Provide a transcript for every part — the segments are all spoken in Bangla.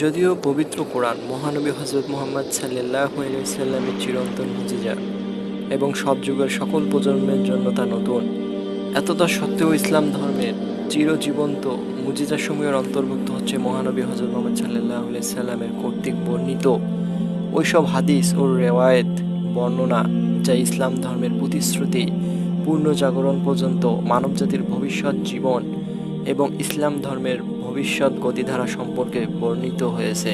যদিও পবিত্র কোরআন মহানবী হজরত মুহাম্মদ সাল্লাল্লাহু আলাইহি ওয়াসাল্লামের চিরন্তন মুজিজা এবং সব যুগের সকল প্রজন্মের জন্য তা নতুন, এতটা সত্ত্বেও ইসলাম ধর্মের চিরজীবন্ত মুজিজাসমূহের অন্তর্ভুক্ত হচ্ছে মহানবী হজরত মুহাম্মদ সাল্লাল্লাহু আলাইহি ওয়াসাল্লামের কর্তৃক বর্ণিত ওইসব হাদিস ও রেওয়ায়েত বর্ণনা, যা ইসলাম ধর্মের প্রতিশ্রুতি পূর্ণ জাগরণ পর্যন্ত মানবজাতির ভবিষ্যৎ জীবন এবং ইসলাম ধর্মের ভবিষ্যৎ গতিধারা সম্পর্কে বর্ণিত হয়েছে।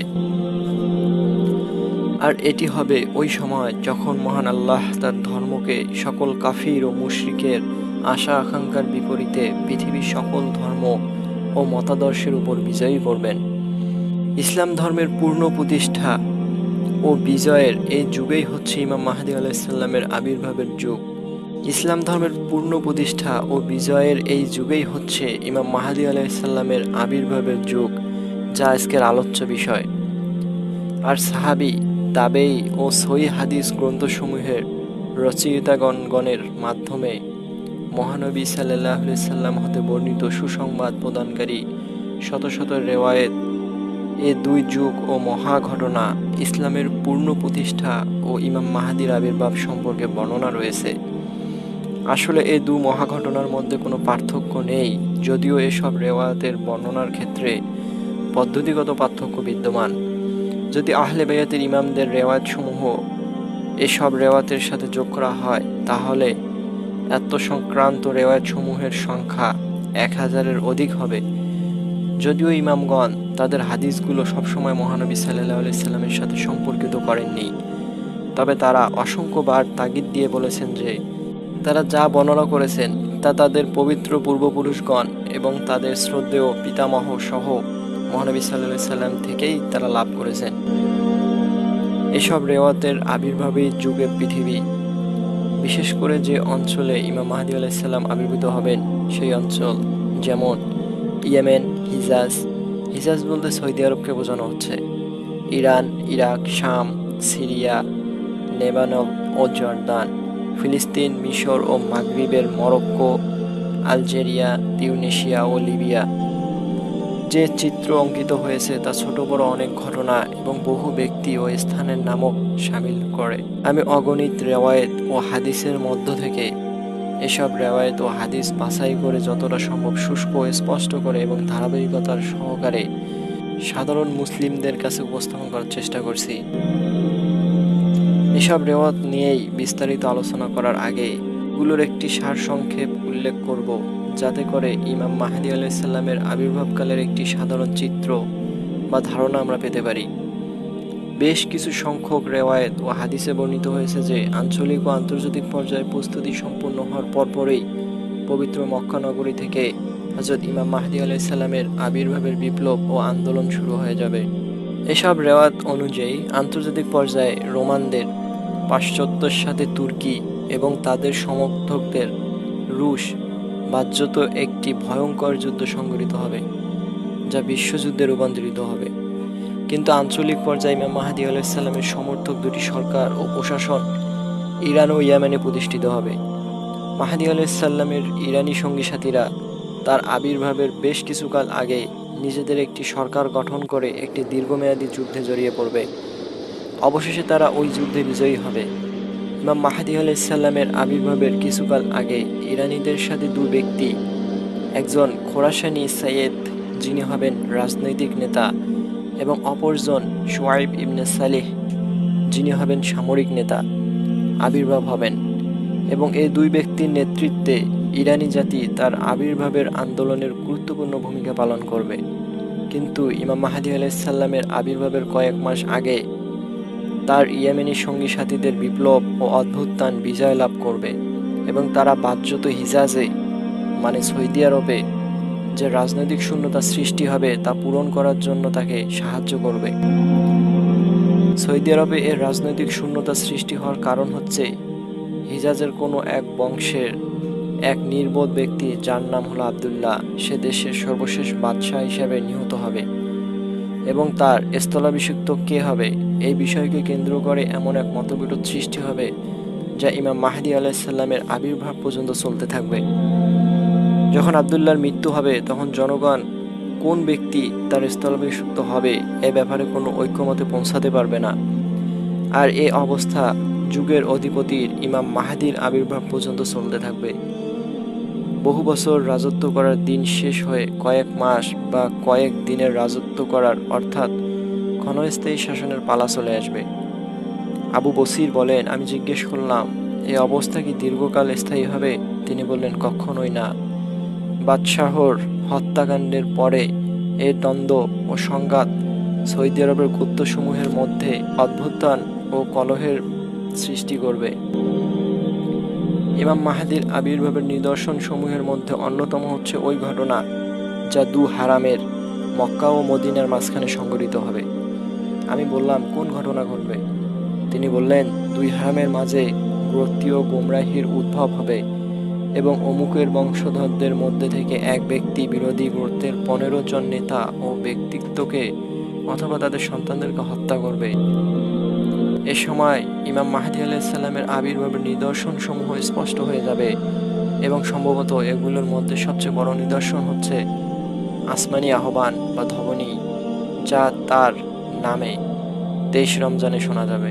আর এটি হবে ওই সময় যখন মহান আল্লাহ তার ধর্মকে সকল কাফির ও মুশরিকের আশা আকাঙ্ক্ষার বিপরীতে পৃথিবীর সকল ধর্ম ও মতাদর্শের উপর বিজয়ী করবেন। ইসলাম ধর্মের পূর্ণ প্রতিষ্ঠা ও বিজয়ের এই যুগেই হচ্ছে ইমাম মাহদী আলাইহিসসালামের আবির্ভাবের যুগ। ইসলাম ধর্মের পূর্ণ প্রতিষ্ঠা ও বিজয়ের এই যুগেই হচ্ছে ইমাম মাহদী আলাইহিসসালামের আবির্ভাবের যুগ, যা আজকের আলোচ্য বিষয়। আর সাহাবী, তাবেঈ ও সহিহ হাদিস গ্রন্থসমূহের রচয়িতাগণের মাধ্যমে মহানবী সাল্লাল্লাহু আলাইহি সাল্লাম হতে বর্ণিত সুসংবাদ প্রদানকারী শত শত রেওয়ায়েত এ দুই যুগ ও মহা ঘটনা ইসলামের পূর্ণ প্রতিষ্ঠা ও ইমাম মাহদীর আবির্ভাব সম্পর্কে বর্ণনা রয়েছে। আসলে এই দু মহা ঘটনার মধ্যে কোনো পার্থক্য নেই, যদিও এসব রেওয়ায়েতের বর্ণনার ক্ষেত্রে পদ্ধতিগত পার্থক্য বিদ্যমান। যদি আহলে বায়াতের ইমামদের রেওয়ায়েতসমূহ এসব রেওয়ায়েতের সাথে যোগ করা হয়, তাহলে এত সংক্রান্ত রেওয়ায়েতসমূহের সংখ্যা 1000-এর অধিক হবে। যদিও ইমামগণ তাদের হাদিসগুলো সবসময় মহানবী সাল্লাল্লাহু আলাইহি সাল্লামের সাথে সম্পর্কিত করেননি, তবে তারা অসংখ্যবার তাগিদ দিয়ে বলেছেন যে তারা যা বর্ণনা করেছেন তা তাদের পবিত্র পূর্বপুরুষগণ এবং তাদের শ্রদ্ধেয় পিতামহ সহ মহানবী সাল্লাল্লাহু আলাইহি সাল্লাম থেকেই তারা লাভ করেছেন। এসব রেওয়াতের আবির্ভাবেই যুগে পৃথিবী, বিশেষ করে যে অঞ্চলে ইমাম মাহদী আলাইহিস সালাম আবির্ভূত হবেন সেই অঞ্চল, যেমন ইয়েমেন, হিজাজ বলতে সৌদি আরবকে বোঝানো হচ্ছে, ইরান, ইরাক, শাম, সিরিয়া, লেবানন ও জর্দান, ফিলিস্তিন, মিশর ও মাগরিবের মরক্কো, আলজেরিয়া, তিউনিসিয়া ও লিবিয়া। যে চিত্র অঙ্কিত হয়েছে তা ছোট বড় অনেক ঘটনা এবং বহু ব্যক্তি ও স্থানের নামও শামিল করে। আমি অগণিত রেওয়ায়েত ও হাদিসের মধ্য থেকে এসব রেওয়ায়েত ও হাদিস বাছাই করে যতটা সম্ভব শুষ্ক স্পষ্ট করে এবং ধারাবাহিকতার সহকারে সাধারণ মুসলিমদের কাছে উপস্থাপন করার চেষ্টা করছি। এসব রেওয়ায়েত নিয়েই বিস্তারিত আলোচনা করার আগে এগুলোর একটি সারসংক্ষেপ উল্লেখ করব, যাতে করে ইমাম মাহদী আলাইহিস সালামের আবির্ভাবকালের একটি সাধারণ চিত্র বা ধারণা আমরা পেতে পারি। বেশ কিছু সংখ্যক রেওয়ায়েত ও হাদিসে বর্ণিত হয়েছে যে আঞ্চলিক ও আন্তর্জাতিক পর্যায়ে প্রস্তুতি সম্পূর্ণ হওয়ার পরপরই পবিত্র মক্কা নগরী থেকে হযরত ইমাম মাহদী আলাইহিস সালামের আবির্ভাবের বিপ্লব ও আন্দোলন শুরু হয়ে যাবে। এসব রেওয়ায়েত অনুযায়ী আন্তর্জাতিক পর্যায়ে রোমানদের, পাশ্চাত্যের সাথে তুর্কি এবং তাদের সমর্থকদের রুশ বাহ্যত একটি ভয়ঙ্কর যুদ্ধ সংঘটিত হবে, যা বিশ্বযুদ্ধে রূপান্তরিত হবে। কিন্তু আঞ্চলিক পর্যায়ে ইমাম মাহদী আলাইহিস সালামের সমর্থক দুটি সরকার ও প্রশাসন ইরান ও ইয়েমেনে প্রতিষ্ঠিত হবে। মাহদী আলাইহিস সালামের ইরানি সঙ্গী সাথীরা তার আবির্ভাবের বেশ কিছুকাল আগে নিজেদের একটি সরকার গঠন করে একটি দীর্ঘমেয়াদী যুদ্ধে জড়িয়ে পড়বে। অবশেষে তারা ওই যুদ্ধে বিজয়ী হবে। ইমাম মাহদী আলাইহিস সালামের আবির্ভাবের কিছুকাল আগে ইরানিদের সাথে দুই ব্যক্তি, একজন খোরাসানি সাইয়েদ যিনি হবেন রাজনৈতিক নেতা এবং অপরজন শুআইব ইবনে সালেহ যিনি হবেন সামরিক নেতা, আবির্ভাব হবেন এবং এই দুই ব্যক্তির নেতৃত্বে ইরানি জাতি তার আবির্ভাবের আন্দোলনের গুরুত্বপূর্ণ ভূমিকা পালন করবে। কিন্তু ইমাম মাহদী আলাইহিস সালামের আবির্ভাবের কয়েক মাস আগে তার ইয়েমেনি সঙ্গী সাথীদের বিপ্লব ও অভ্যুত্থান বিজয় লাভ করবে এবং তারা বাহ্যত হিজাজে মানে সৌদি আরবে যে রাজনৈতিক শূন্যতা সৃষ্টি হবে তা পূরণ করার জন্য তাকে সাহায্য করবে। সৌদি আরবে এর রাজনৈতিক শূন্যতা সৃষ্টি হওয়ার কারণ হচ্ছে হিজাজের কোনো এক বংশের এক নির্বোধ ব্যক্তি যার নাম হলো আবদুল্লাহ, সে দেশের সর্বশেষ বাদশাহ হিসেবে নিহত হবে এবং তার স্থলাভিষিক্ত কে হবে এই বিষয়কে কেন্দ্র করে এমন এক মতবিরোধ সৃষ্টি হবে যা ইমাম মাহদী আলাইহিস সালামের আবির্ভাব পর্যন্ত চলতে থাকবে। যখন আবদুল্লাহর মৃত্যু হবে তখন জনগণ কোন ব্যক্তি তার স্থলাভিষিক্ত হবে এ ব্যাপারে কোনো ঐক্যমতে পৌঁছাতে পারবে না। আর এ অবস্থা যুগের অধিপতির ইমাম মাহদির আবির্ভাব পর্যন্ত চলতে থাকবে। বহু বছর রাজত্ব করার দিন শেষ হয়ে কয়েক মাস বা কয়েক দিনের রাজত্ব করার অর্থাৎ ক্ষণস্থায়ী শাসনের পালা চলে আসবে। আবু বসির বলেন, আমি জিজ্ঞেস করলাম, এই অবস্থা কি দীর্ঘকাল স্থায়ী হবে? তিনি বললেন, কখনোই না। বাদশাহর হত্যাকাণ্ডের পরে এর দ্বন্দ্ব ও সংঘাত সৌদি আরবের গোত্রসমূহের মধ্যে অভ্যুত্থান ও কলহের সৃষ্টি করবে। ইমাম মাহদির আবির্ভাবের নিদর্শন সমূহের মধ্যে অন্যতম হচ্ছে ওই ঘটনা যা দু হারামের মক্কা ও মদিনার মাঝখানে সংঘটিত হবে। আমি বললাম, কোন ঘটনা ঘটবে? তিনি বললেন, দুই হারামের মাঝে গোত্রীয় গোমরাহির উদ্ভব হবে এবং অমুকের বংশধরদের মধ্যে থেকে এক ব্যক্তি বিরোধী গোত্রের 15 জন নেতা ও ব্যক্তিত্বকে অথবা তাদের সন্তানদেরকে হত্যা করবে। এ সময় ইমাম মাহদী আলাইহিসসালামের আবির্ভাবের নিদর্শন সমূহ স্পষ্ট হয়ে যাবে এবং সম্ভবত এগুলোর মধ্যে সবচেয়ে বড় নিদর্শন হচ্ছে আসমানি আহ্বান বা ধ্বনি, যা তার নামে 23 রমজানে শোনা যাবে।